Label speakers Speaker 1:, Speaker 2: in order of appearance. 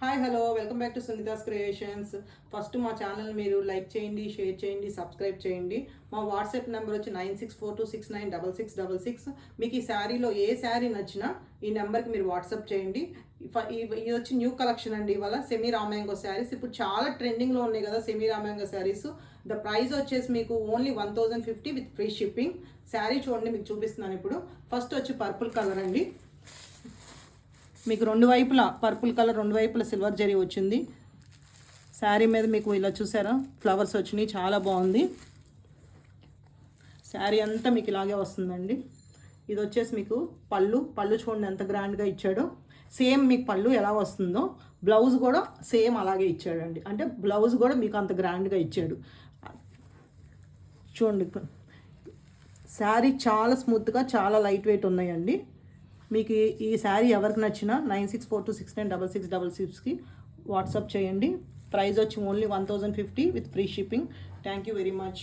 Speaker 1: Hi hello welcome back to Sunita's creations. First మా channel మీరు like చేయండి, షేర్ చేయండి, సబ్స్క్రైబ్ చేయండి. మా వాట్సాప్ నెంబర్ వచ్చి 9642696666. మీకు ఈ శారీలో ఏ శారీ నచ్చినా ఈ నెంబర్కి మీరు వాట్సాప్ చేయండి. ఇది వచ్చి న్యూ కలెక్షన్ అండి. ఇవాళ సెమీ రామ్యాంగో శారీస్ ఇప్పుడు చాలా ట్రెండింగ్లో ఉన్నాయి కదా semi raw mango saris. The price వచ్చేసి మీకు only 1050 with free shipping. Sari చూడండి, మీకు చూపిస్తున్నాను ఇప్పుడు. ఫస్ట్ వచ్చి పర్పుల్ కలర్ అండి. మీకు రెండు వైపులా పర్పుల్ కలర్, రెండు వైపులా సిల్వర్ జరీ వచ్చింది. శారీ మీద మీకు ఇలా చూసారా ఫ్లవర్స్ వచ్చినాయి, చాలా బాగుంది. శారీ అంతా మీకు ఇలాగే వస్తుందండి. ఇది వచ్చేసి మీకు పళ్ళు చూడండి ఎంత గ్రాండ్గా ఇచ్చాడో. సేమ్ మీకు పళ్ళు ఎలా వస్తుందో బ్లౌజ్ కూడా సేమ్ అలాగే ఇచ్చాడండి. అంటే బ్లౌజ్ కూడా మీకు అంత గ్రాండ్గా ఇచ్చాడు చూడండి. శారీ చాలా స్మూత్గా, చాలా లైట్ వెయిట్ ఉన్నాయండి. మీకు ఈ శారీ ఎవరికి నచ్చినా 9642696666కి వాట్సాప్ చేయండి. ప్రైస్ వచ్చి only 1050 with free shipping. Thank you very much.